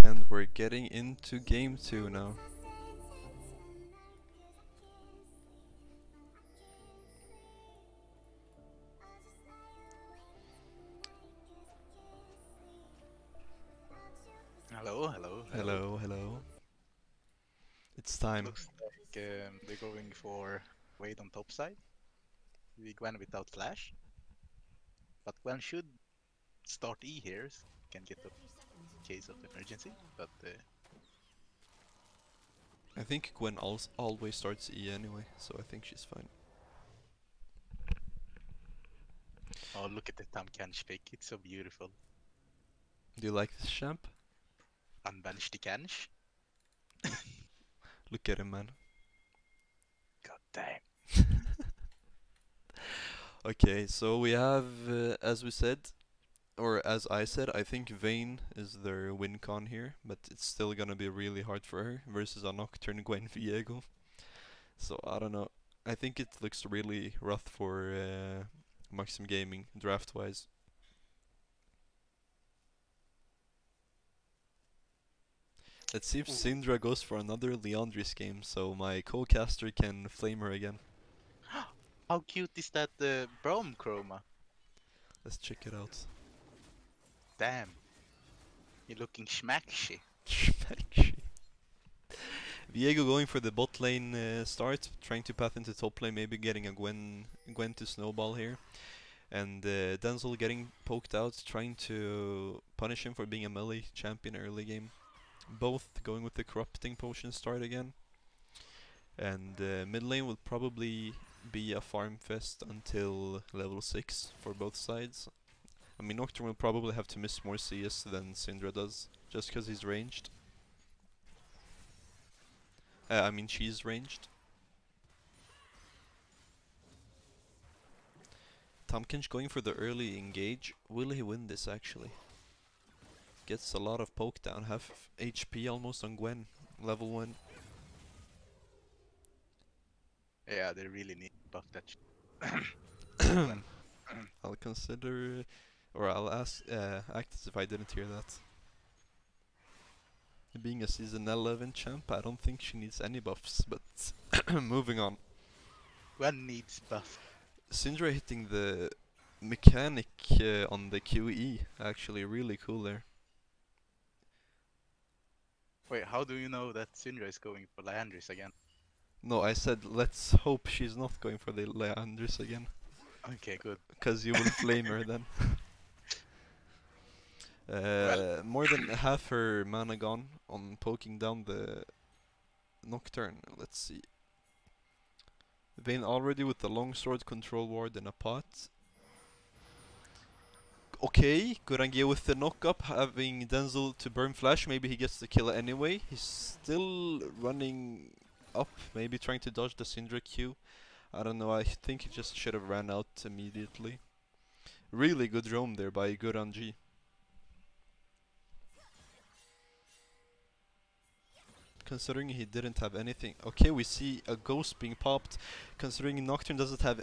And we're getting into game 2 now. Hello, hello, hello. Hello, hello. It's time. Looks like they're going for Wade on top side. We Gwen without flash. But Gwen should start E here, so can get up in case of emergency. But I think Gwen always starts E anyway, so I think she's fine. oh, look at the Tam Kench pick. It's so beautiful. Do you like this champ? Unbanish the Kench. Look at him, man. God damn. Okay, so we have, as we said, or as I said, I think Vayne is their win con here, but it's still gonna be really hard for her versus a Nocturne Gwen Viego. So I don't know. I think it looks really rough for Maxim Gaming draft-wise. Let's see if Syndra goes for another Leandris game, so my co-caster can flame her again. How cute is that Brom Chroma? Let's check it out. Damn. You're looking schmacky. Schmacky. Viego going for the bot lane start, trying to path into top lane, maybe getting a Gwen to snowball here. And Denzel getting poked out, trying to punish him for being a melee champion early game. Both going with the corrupting potion start again. And mid lane will probably be a farm fest until level 6 for both sides. I mean, Nocturne will probably have to miss more CS than Syndra does, just because he's ranged. I mean, she's ranged. Tompkins going for the early engage. Will he win this actually? Gets a lot of poke down, half HP almost on Gwen, level 1. Yeah, they really need to buff that. I'll consider, or I'll act as if I didn't hear that. Being a season 11 champ, I don't think she needs any buffs, but moving on. Gwen needs buff. Syndra hitting the mechanic on the QE, actually really cool there. Wait, how do you know that Syndra is going for Leandris again? No, I said let's hope she's not going for the Leandris again. Okay, good. Because you will flame her then. More than half her mana gone on poking down the Nocturne. Let's see. Vayne already with the longsword control ward in a pot. Okay, Gurangia with the knock up, having Denzel to burn flash. Maybe he gets the kill anyway. He's still running up, maybe trying to dodge the Syndra Q. I don't know, I think he just should have ran out immediately. Really good roam there by Gurangi. Considering he didn't have anything. Okay, we see a ghost being popped. Considering Nocturne doesn't have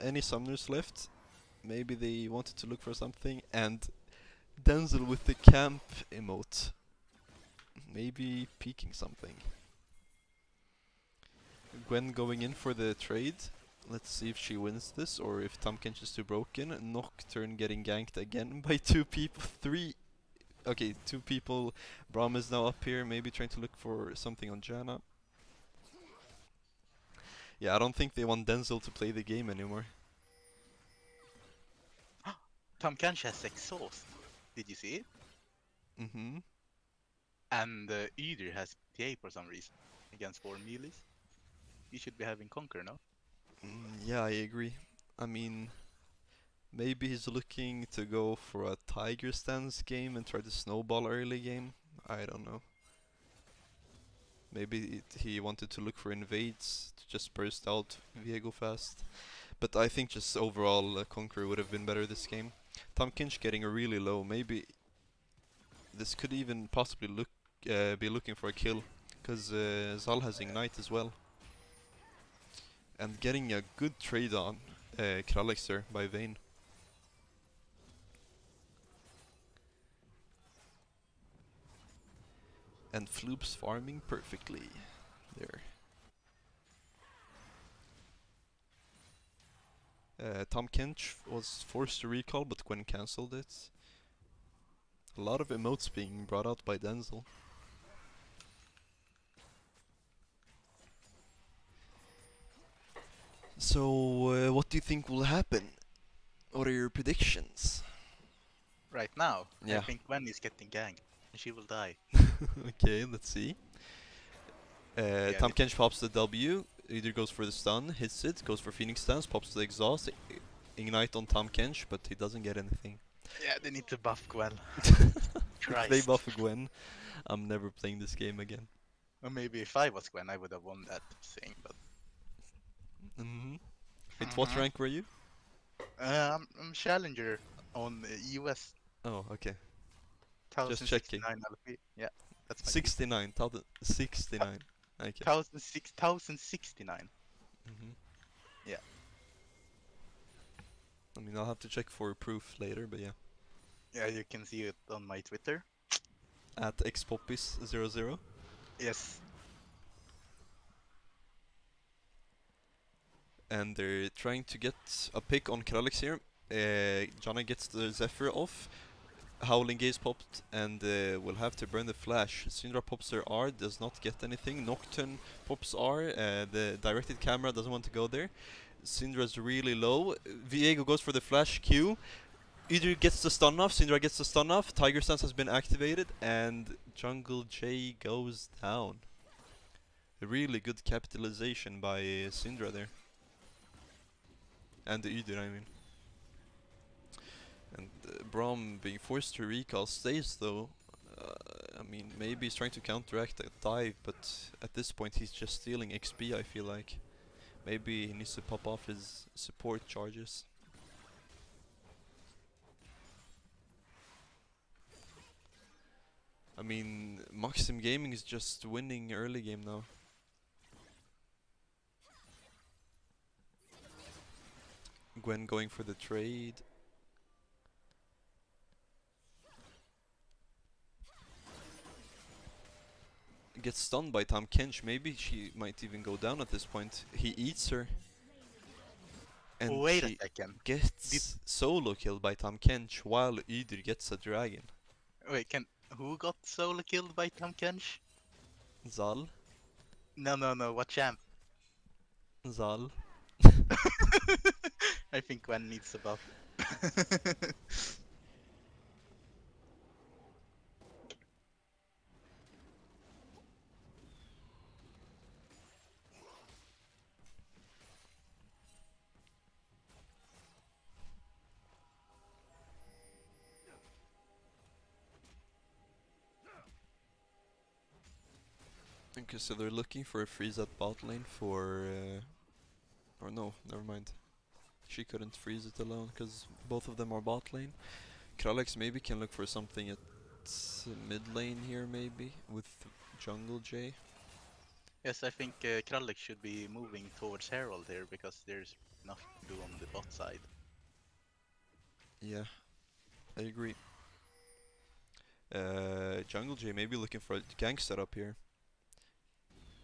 any summoners left, maybe they wanted to look for something. And Denzel with the camp emote. Maybe peeking something. Gwen going in for the trade. Let's see if she wins this or if Tompkins is too broken. Nocturne getting ganked again by 2 people. 3. Okay, 2 people. Braum is now up here, maybe trying to look for something on Janna. Yeah, I don't think they want Denzel to play the game anymore. Tom Kench has exhaust. Did you see it? Mm-hmm. And Either has PA for some reason against 4 melees. He should be having Conquer now. Yeah, I agree. I mean, maybe he's looking to go for a Tiger stance game and try to snowball early game. I don't know. Maybe he wanted to look for invades to just burst out Viego fast. But I think just overall Conqueror would have been better this game. Tompkins getting a really low. Maybe this could even possibly be looking for a kill. Because Zal has Ignite as well. And getting a good trade on Kralexer by Vayne. And Floop's farming perfectly. There. Tom Kench was forced to recall, but Gwen cancelled it. A lot of emotes being brought out by Denzel. So, what do you think will happen? What are your predictions? Right now, I Yeah. think Gwen is getting ganked, and she will die. Okay, let's see. Yeah, Tom Kench pops the W, either goes for the stun, hits it, goes for Phoenix stance, pops the exhaust, ignite on Tom Kench, but he doesn't get anything. yeah, they need to buff Gwen. If they Christ. buff Gwen, I'm never playing this game again. Or maybe if I was Gwen, I would have won that thing, but... Mm-hmm. Wait, what rank were you? I'm challenger on US Oh, okay. Just checking. 1069 LP. Yeah, that's my key. 69, 69. Okay. 1069. Mm-hmm. Yeah. I mean, I'll have to check for proof later, but yeah. Yeah, you can see it on my Twitter. At xpoppies00. Yes. And they're trying to get a pick on Kralix here. Jana gets the Zephyr off. Howling Gaze popped and will have to burn the flash. Syndra pops her R, does not get anything. Nocturne pops R, the directed camera doesn't want to go there. Syndra's really low. Viego goes for the flash Q. Either gets the stun off, Syndra gets the stun off, Tiger Stance has been activated, and Jungle J goes down. A really good capitalization by Syndra there. And the Udyr, I mean. And Braum being forced to recall stays though. I mean, maybe he's trying to counteract that dive, but at this point he's just stealing XP, I feel like. Maybe he needs to pop off his support charges. I mean, Maxim Gaming is just winning early game now. Gwen going for the trade. Gets stunned by Tom Kench. Maybe she might even go down at this point. He eats her. And Wait a she second. gets solo killed by Tom Kench while Udyr gets a dragon. Wait, who got solo killed by Tom Kench? Zal. No. What champ? Zal. I think Gwen needs a buff. Okay, so they're looking for a freeze at bot lane for... or no, never mind. She couldn't freeze it alone because both of them are bot lane. Kralex maybe can look for something at mid lane here maybe with Jungle J. Yes, I think Krallik should be moving towards Herald here because there's enough to do on the bot side. Yeah, I agree. Jungle J maybe looking for a gank setup here.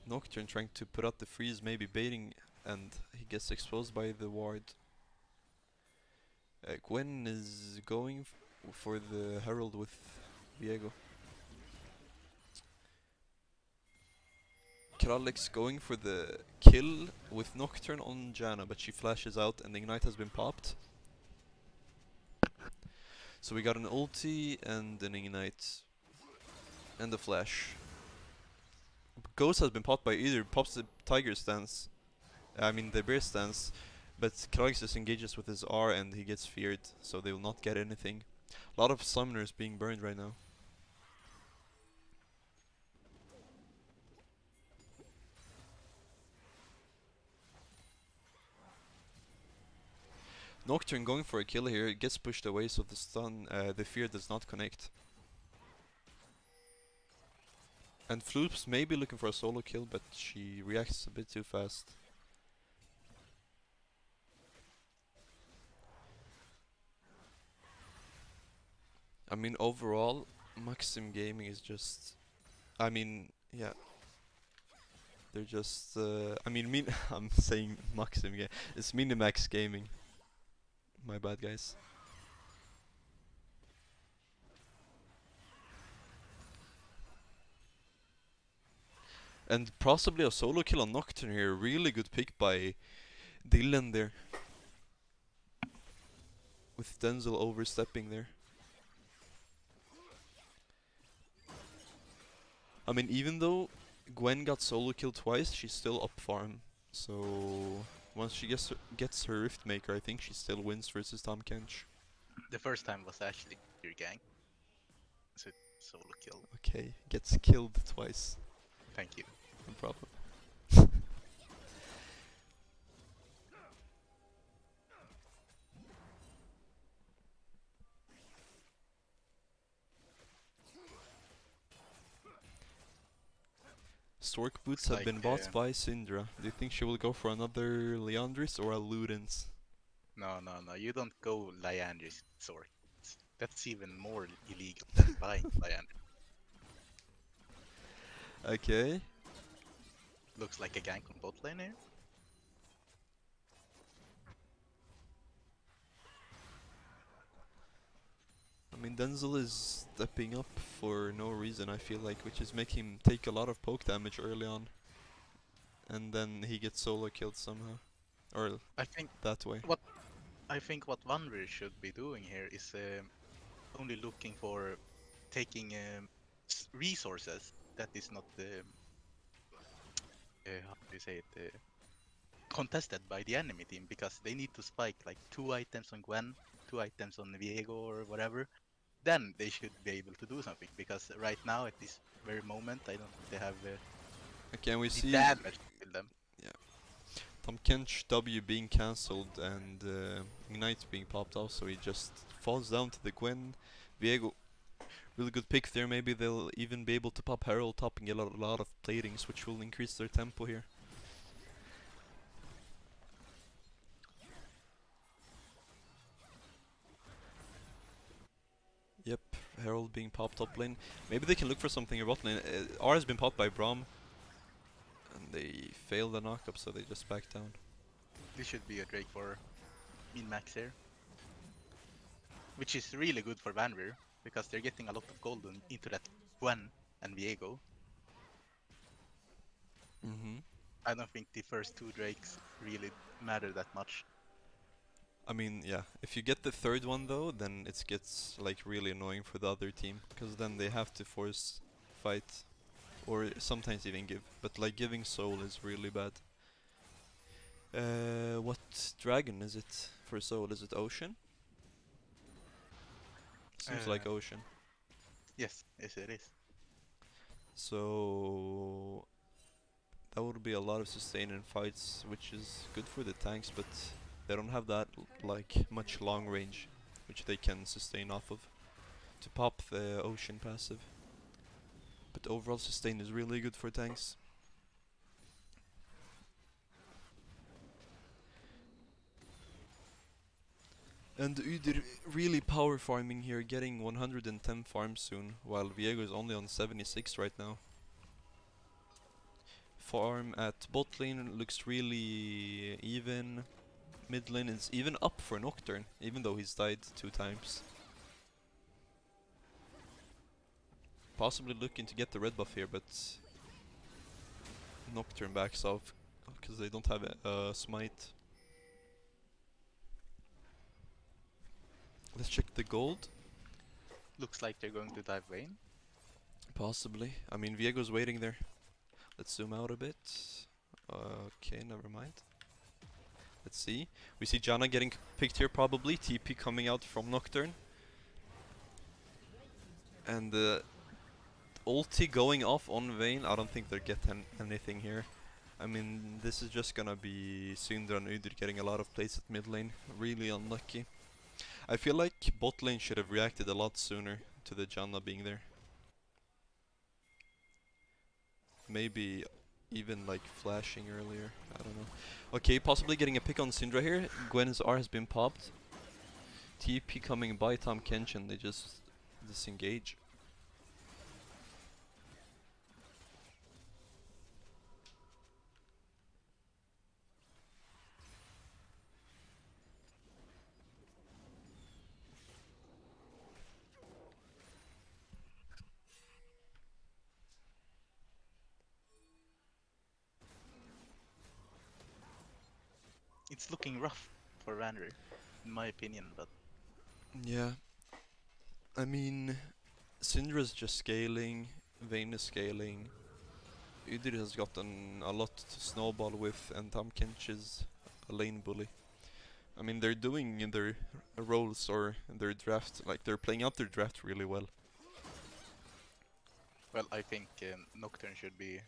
Nocturne trying to put out the freeze, maybe baiting, and he gets exposed by the ward. Gwen is going for the Herald with Viego. Kralix going for the kill with Nocturne on Janna, but she flashes out and the Ignite has been popped. So we got an ulti and an Ignite. And a flash. Ghost has been popped by either, pops the Tiger stance. I mean the Bear stance. But Kralix just engages with his R and he gets feared, so they will not get anything. A lot of summoners being burned right now. Nocturne going for a kill here, it gets pushed away so the stun, the fear does not connect. And Floops may be looking for a solo kill, but she reacts a bit too fast. I mean overall, Maxim Gaming is just I mean, yeah. They're just, I mean, I'm saying Maxim game. It's Minimax gaming. My bad, guys. And possibly a solo kill on Nocturne here. Really good pick by Dylan there. With Denzel overstepping there. I mean, even though Gwen got solo killed twice, she's still up farm. So once she gets her Rift Maker, I think she still wins versus Tom Kench. The first time was actually your gang. So solo kill. Okay, gets killed twice. Thank you. No problem. Stork boots Looks have like been bought by Syndra. Do you think she will go for another Leandris or a Ludens? no. You don't go Liandry's sword. That's even more illegal than buying Liandry. Okay. Looks like a gank on bot lane here. I mean, Denzel is stepping up for no reason, I feel like, which is making him take a lot of poke damage early on. And then he gets solo killed somehow. Or I think that way. what Vanir should be doing here is only looking for taking resources that is not how do you say it, contested by the enemy team, because they need to spike like 2 items on Gwen, 2 items on Viego or whatever. Then they should be able to do something, because right now at this very moment I don't think they have Okay, and we the see damage to kill them. Tom Kench W being cancelled and Ignite being popped off, so he just falls down to the Gwen. Viego, really good pick there. Maybe they'll even be able to pop Herald top and get a lot of platings, which will increase their tempo here. Yep, Herald being popped top lane. Maybe they can look for something in bot lane. R has been popped by Braum, and they failed the knock-up, so they just back down. This should be a Drake for Minimax here, which is really good for Vanir, because they're getting a lot of gold into that Gwen and Viego. I don't think the first 2 Drakes really matter that much. I mean, yeah, if you get the third one though, then it gets like really annoying for the other team, because then they have to force fight, or sometimes even give, but like giving soul is really bad. What dragon is it for soul? Is it ocean? Seems like ocean. Yes, it is. So that would be a lot of sustain in fights, which is good for the tanks, but they don't have that like much long range, which they can sustain off of to pop the ocean passive. But overall sustain is really good for tanks. And Udyr really power farming here, getting 110 farms soon, while Viego is only on 76 right now. Farm at bot lane looks really even. Mid lane is even up for Nocturne, even though he's died 2 times. Possibly looking to get the red buff here, but Nocturne backs off because they don't have a smite. Let's check the gold. Looks like they're going to dive Vayne. Possibly. I mean, Viego's waiting there. Let's zoom out a bit. Okay, never mind. Let's see. We see Janna getting picked here probably. TP coming out from Nocturne. And the ulti going off on Vayne. I don't think they're getting anything here. I mean, this is just gonna be Syndra and Udyr getting a lot of plays at mid lane. Really unlucky. I feel like bot lane should have reacted a lot sooner to the Janna being there. Maybe even like flashing earlier. I don't know. Okay, possibly getting a pick on Syndra here. Gwen's R has been popped. TP coming by Tom Kench and they just disengage. it's looking rough for Vanir, in my opinion. But Yeah, I mean, Syndra's just scaling, Vayne is scaling, Udyr has gotten a lot to snowball with, and Tom Kench is a lane bully. I mean, they're doing their roles or their draft, like they're playing out their draft really well. well, I think Nocturne should be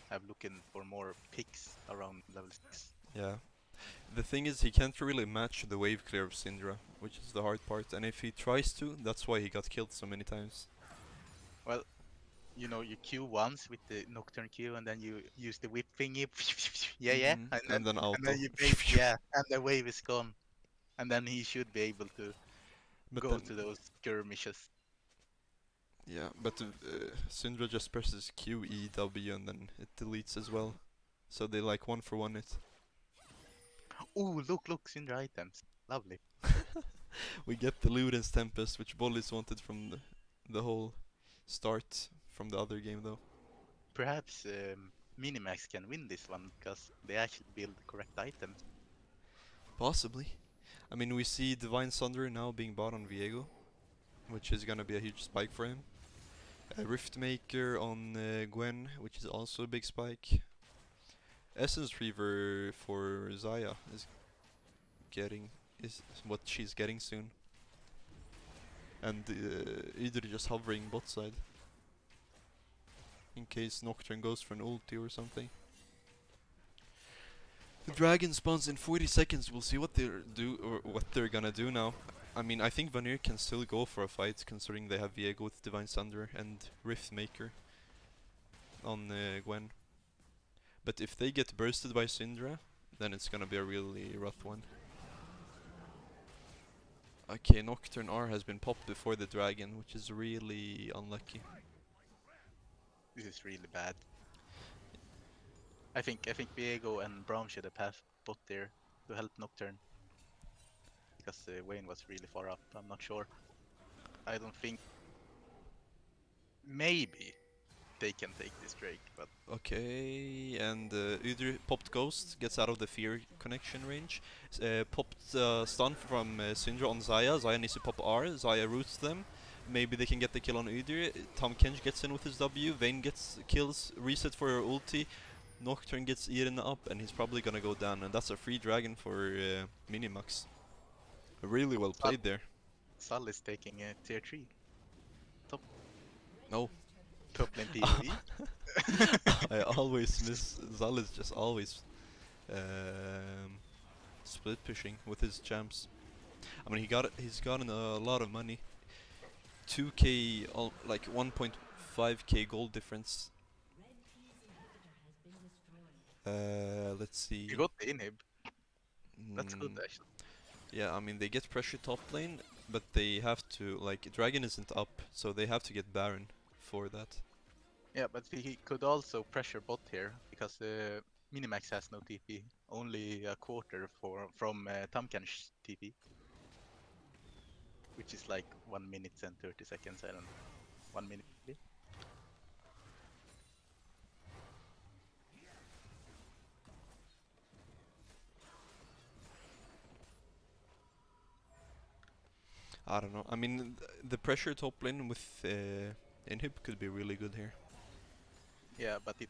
have looking for more picks around level 6. Yeah. The thing is, he can't really match the wave clear of Syndra, which is the hard part. And if he tries to, that's why he got killed so many times. Well, you know, you Q once with the Nocturne Q, and then you use the whip thingy. Yeah, And then and then auto. you bait, yeah, and the wave is gone, and then he should be able to But go then, to those skirmishes. yeah, but Syndra just presses Q, E, W, and then it deletes as well. So they like one for one it. Oh, look, Syndra items, lovely. We get the Luden's Tempest, which Bollis wanted from the whole start from the other game though. Perhaps Minimax can win this one because they actually build the correct items. Possibly. I mean, we see Divine Sunder now being bought on Viego, which is gonna be a huge spike for him. A Riftmaker on Gwen, which is also a big spike. Essence Reaver for Zaya is what she's getting soon. And either just hovering bot side in case Nocturne goes for an ulti or something. The dragon spawns in 40 seconds. We'll see what they're gonna do now. I mean, I think Vanir can still go for a fight considering they have Viego with Divine Sunder and Riftmaker on Gwen. But if they get bursted by Syndra, then it's gonna be a really rough one. Okay, Nocturne R has been popped before the dragon, which is really unlucky. This is really bad. I think Viego and Braum should have passed bot there to help Nocturne. Because Wayne was really far up, I'm not sure. I don't think... Maybe they can take this Drake, but... Okay, and Udr popped Ghost, gets out of the Fear connection range. Popped stun from Syndra on Zaya. Zaya needs to pop R. Zaya roots them. Maybe they can get the kill on Udr. Tom Kench gets in with his W. Vayne gets kills, reset for her ulti. Nocturne gets eaten up, and he's probably gonna go down. And that's a free dragon for Minimax. Really well played there. Sal is taking a tier 3. No. Top lane PoE. I always miss. Zal is just always split pushing with his champs. I mean, he's gotten a lot of money. 2k, like 1.5k gold difference. Let's see. You got the inhib. That's good Mm, actually. yeah, I mean they get pressure top lane, but they have to like Dragon isn't up, so they have to get Baron for that. Yeah, but he could also pressure bot here because Minimax has no TP. Only a quarter from Tamken's TP. Which is like 1 minute and 30 seconds, I don't know. 1 minute maybe? I don't know. I mean, the pressure top lane with inhib could be really good here. Yeah, but it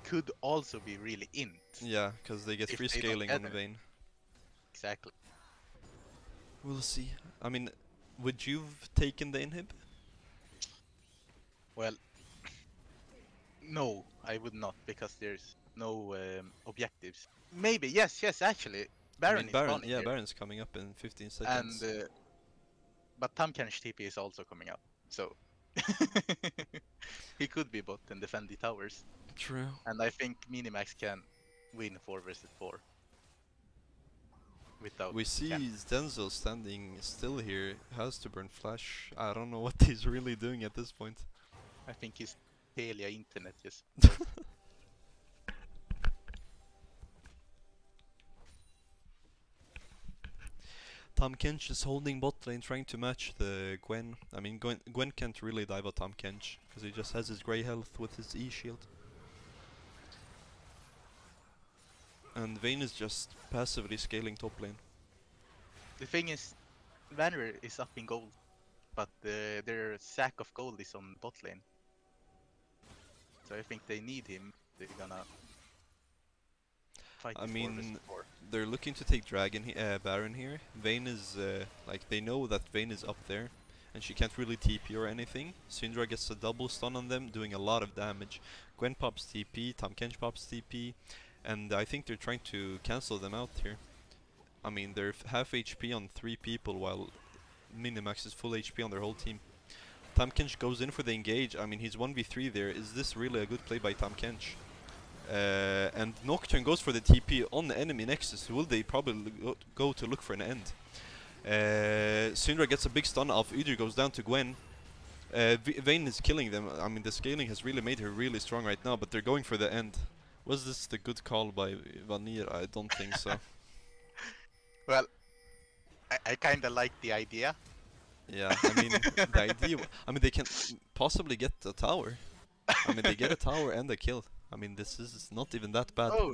could also be really int. Yeah, because they get If free they don't scaling get on it. Vayne. Exactly. We'll see. I mean, would you've taken the inhib? Well, no, I would not because there's no objectives. Maybe, yes, actually. Baron I mean, is Baron, spawning yeah, here. Baron's coming up in 15 And seconds. but Tamken's TP is also coming up, so he could be bot and defend the towers. True. And I think Minimax can win 4 versus 4 without. We see Ken. Denzel standing still here, has to burn flash. I don't know what he's really doing at this point. I think his Telia internet just. Tom Kench is holding bot lane, trying to match the Gwen. I mean, Gwen can't really dive at Tom Kench, because he just has his grey health with his E shield. And Vayne is just passively scaling top lane. The thing is, Vanir is up in gold, but their sack of gold is on bot lane. So I think they need him. They're gonna fight I this war versus mean, war. they're looking to take Baron here. Vayne is like they know that Vayne is up there, and she can't really TP or anything. Syndra gets a double stun on them, doing a lot of damage. Gwen pops TP, Tahm Kench pops TP, and I think they're trying to cancel them out here. I mean, they're half HP on 3 people, while Minimax is full HP on their whole team. Tahm Kench goes in for the engage. I mean, he's 1v3 there. Is this really a good play by Tahm Kench? And Nocturne goes for the TP on the enemy Nexus. Will they probably go to look for an end? Syndra gets a big stun off. Udyr goes down to Gwen. Vayne is killing them. I mean, the scaling has really made her really strong right now, but they're going for the end. Was this the good call by Vanir? I don't think so. Well, I kinda like the idea. Yeah, I mean, the idea. I mean, they can possibly get a tower. I mean, they get a tower and a kill. I mean, this is not even that bad. Oh,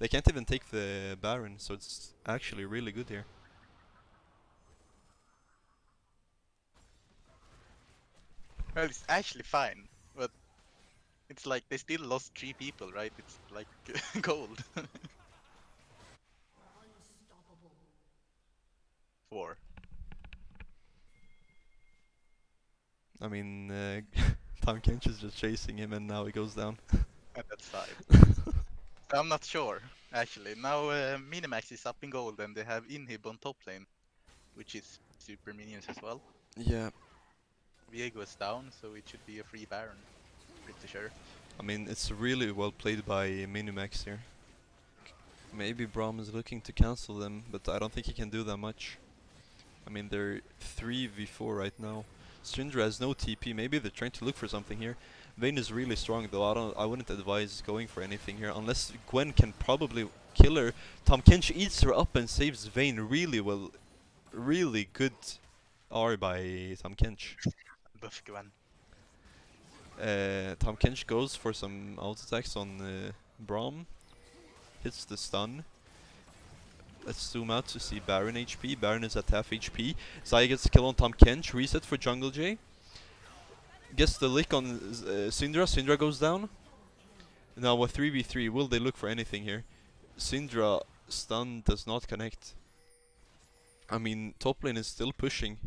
They can't even take the Baron, so it's actually really good here. well, it's actually fine, but it's like they still lost 3 people, right? It's like gold. 4. I mean, Tahm Kench is just chasing him, and now he goes down. And that's 5. I'm not sure, actually. Now Minimax is up in gold and they have Inhib on top lane, which is super minions as well. Yeah, Viego is down, so it should be a free Baron, pretty sure. I mean, it's really well played by Minimax here. Maybe Braum is looking to cancel them, but I don't think he can do that much. I mean, they're 3v4 right now. Syndra has no TP. Maybe they're trying to look for something here. Vayne is really strong, though. I wouldn't advise going for anything here, unless Gwen can probably kill her. Tahm Kench eats her up and saves Vayne really well. Really good R by Tahm Kench. Buff Gwen. Tahm Kench goes for some auto attacks on Braum. Hits the stun. Let's zoom out to see Baron HP. Baron is at half HP. Zaya gets the kill on Tahm Kench. Reset for Jungle J. Gets the lick on Syndra. Syndra goes down. Now a 3v3. Will they look for anything here? Syndra stun does not connect. I mean, top lane is still pushing.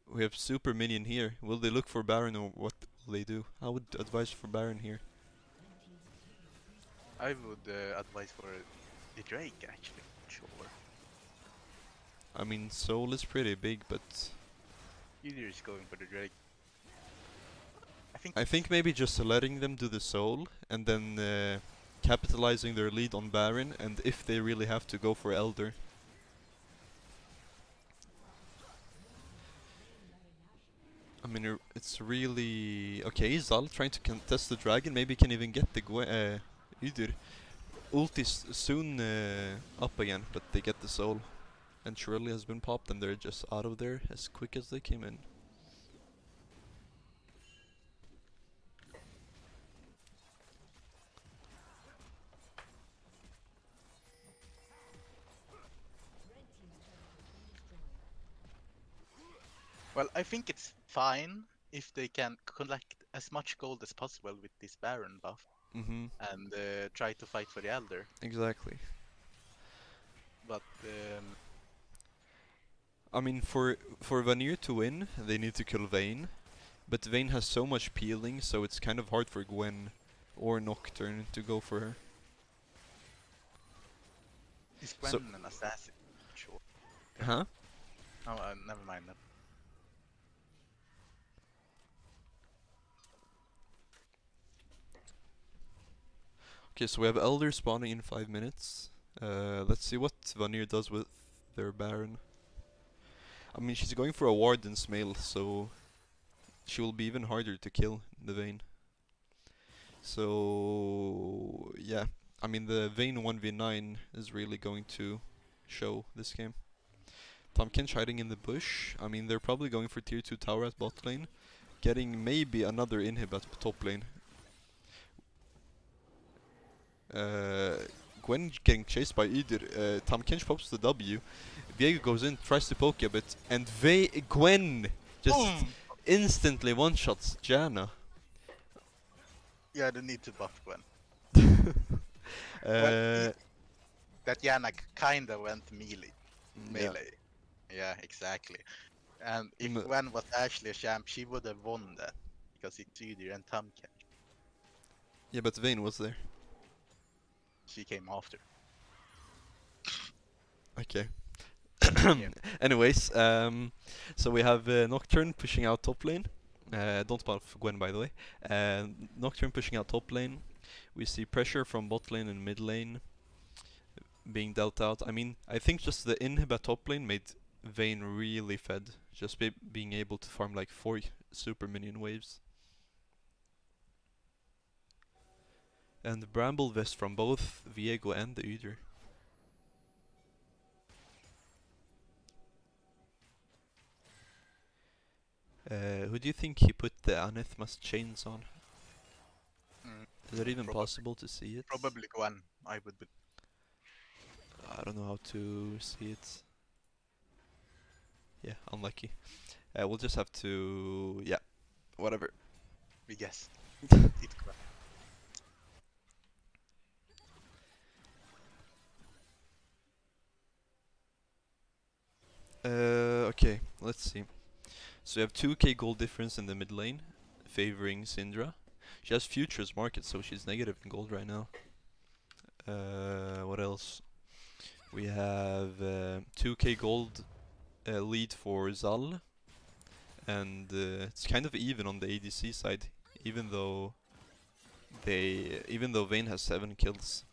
We have super minion here. Will they look for Baron, or what will they do? I would advise for Baron here. I would advise for the Drake, actually, sure. I mean, Soul is pretty big, but Udyr is going for the Drake. I think maybe just letting them do the Soul, and then capitalizing their lead on Baron, and if they really have to, go for Elder. I mean, it's really... Okay, Zal trying to contest the dragon, maybe can even get the Udyr. Ult is soon up again, but they get the soul. And Shirley has been popped, and they're just out of there as quick as they came in. Well, I think it's fine if they can collect as much gold as possible with this Baron buff and try to fight for the Elder. Exactly. But I mean, for Vanir to win, they need to kill Vayne. But Vayne has so much peeling, so it's kind of hard for Gwen or Nocturne to go for her. is Gwen an assassin? Sure. Huh? Oh, never mind that. Okay, so we have Elder spawning in 5 minutes. Let's see what Vanir does with their Baron. I mean, she's going for a Warden's Mail, so she will be even harder to kill in the Vayne. So, yeah. I mean, the Vayne 1v9 is really going to show this game. Tahm Kench hiding in the bush. I mean, they're probably going for tier 2 tower at bot lane. Getting maybe another inhib at top lane. Gwen getting chased by Udyr. Tom Kench pops the W. Viego goes in, tries to poke a bit, and Gwen just Boom! instantly one-shots Janna. Yeah, they need to buff Gwen. Well, uh, that Yana kinda went melee. yeah. Yeah, exactly. And if Mm, Gwen was actually a champ, she would have won that. Because it's Udyr and Tamken. yeah, but Vayne was there. She came after. Okay. Yeah. Anyways, so we have Nocturne pushing out top lane. Don't buff Gwen, by the way. Nocturne pushing out top lane. We see pressure from bot lane and mid lane being dealt out. I mean, I think just the inhib at top lane made Vayne really fed. Just being able to farm like 4 super minion waves. And the Bramble Vest from both Viego and the Udyr. Who do you think he put the Anathema's chains on? Mm, Is it even probably, possible to see it? probably Gwen, I would be. I don't know how to see it. Yeah, unlucky. We'll just have to... yeah, whatever. We guess. It's Gwen. Okay, let's see. So you have 2k gold difference in the mid lane, favoring Syndra. She has futures market, so she's negative in gold right now. What else? We have 2k gold lead for Zal, and it's kind of even on the ADC side, even though Vayne has 7 kills.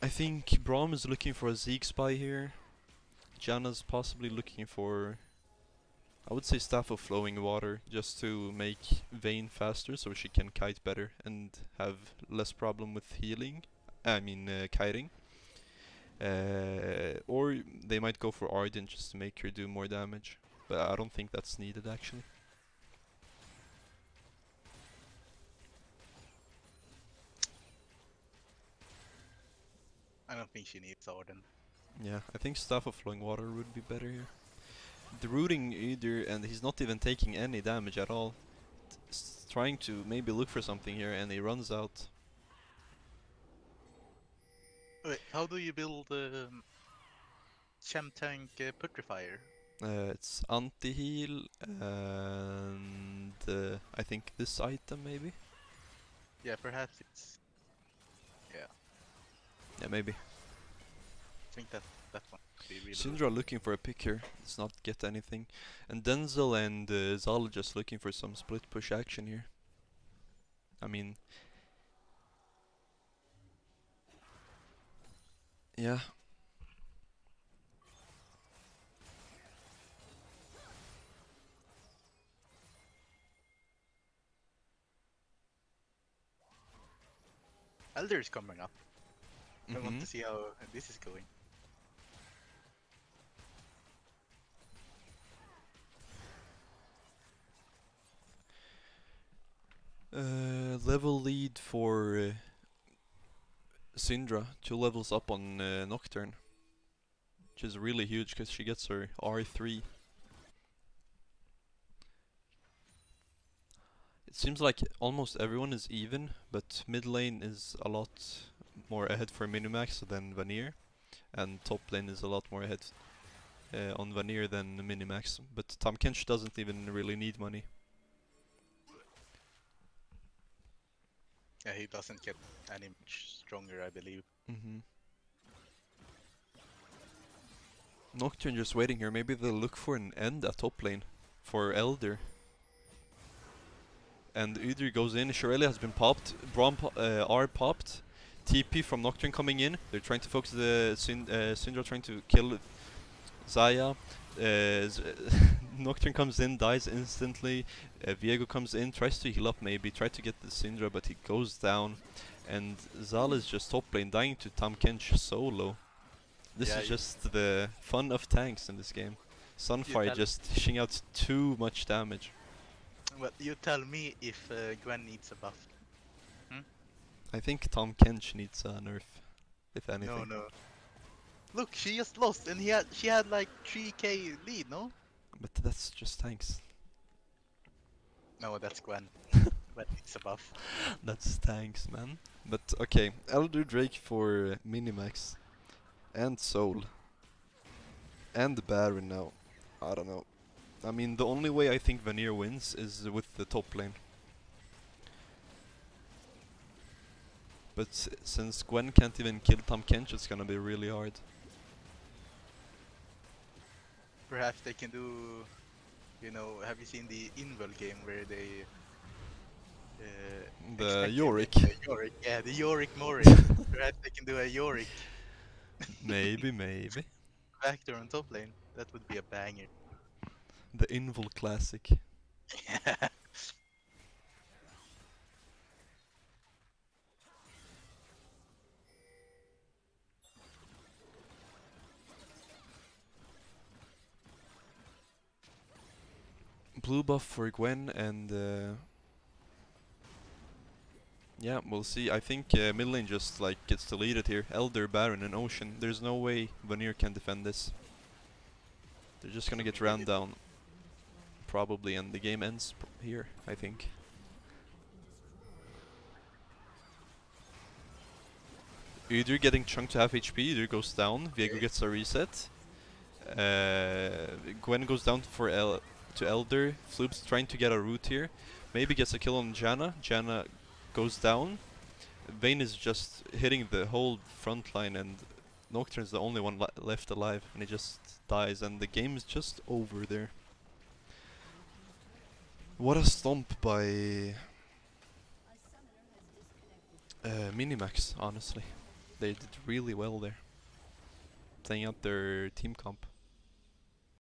I think Braum is looking for a Zeke spy here. Janna's possibly looking for, I would say, Staff of Flowing Water, just to make Vayne faster so she can kite better and have less problem with healing. I mean, kiting. Or they might go for Arden just to make her do more damage. But I don't think that's needed actually. I don't think she needs Arden. Yeah, I think Staff of Flowing Water would be better here. The rooting either, and he's not even taking any damage at all. Trying to maybe look for something here, and he runs out. Wait, how do you build Chem Tank Putrifier? It's anti-heal, and I think this item maybe? Yeah, perhaps it's... Yeah, Yeah, maybe. I think that one could be really Syndra looking for a pick here, does not get anything. And Denzel and Zal just looking for some split push action here. I mean... yeah. Elder is coming up. I want Mhm. to see how this is going. Level lead for Syndra, 2 levels up on Nocturne. Which is really huge because she gets her R3. It seems like almost everyone is even, but mid lane is a lot more ahead for Minimax than Vanir, and top lane is a lot more ahead on Vanir than Minimax. But Tom Kench doesn't even really need money. Yeah, he doesn't get any much stronger, I believe. Nocturne just waiting here. Maybe they'll look for an end at top lane for Elder. And Udyr goes in. Shirley has been popped. Braum R popped. TP from Nocturne coming in. They're trying to focus the Syndra trying to kill Zaya. Nocturne comes in, dies instantly. Viego comes in, tries to heal up maybe, try to get the Syndra, but he goes down. And Zal is just top lane, dying to Tam Kench solo. This Yeah, is just the fun of tanks in this game. Sunfire tell- just dishing out too much damage. Well, you tell me if Gwen needs a buff. Hmm? I think Tom Kench needs a nerf, if No, anything. no. Look, she just lost, and she had like 3k lead, no? But that's just tanks. No, that's Gwen. Gwen needs a buff. That's tanks, man. But okay, Elder Drake for Minimax and Soul and the Baron now. I don't know. I mean, the only way I think Vanir wins is with the top lane. But since Gwen can't even kill Tom Kench, it's gonna be really hard. Perhaps they can do, have you seen the Invul game where they The expect to make Yorick. a Yorick? Yeah, the Yorick Mori. Perhaps they can do a Yorick Maybe, maybe. factor on top lane. That would be a banger. The Invul classic. Blue buff for Gwen and yeah, we'll see. I think mid lane just like gets deleted here. Elder, Baron, and Ocean. There's no way Vanir can defend this. They're just gonna get ran down, probably, and the game ends here, I think. Either getting chunked to half HP, either goes down, Viego gets a reset. Gwen goes down for to Elder. Floop's trying to get a root here. Maybe gets a kill on Janna. Janna goes down. Vayne is just hitting the whole front line, and Nocturne's the only one left alive, and he just dies, and the game is just over there. What a stomp by Minimax, honestly. They did really well there, playing out their team comp.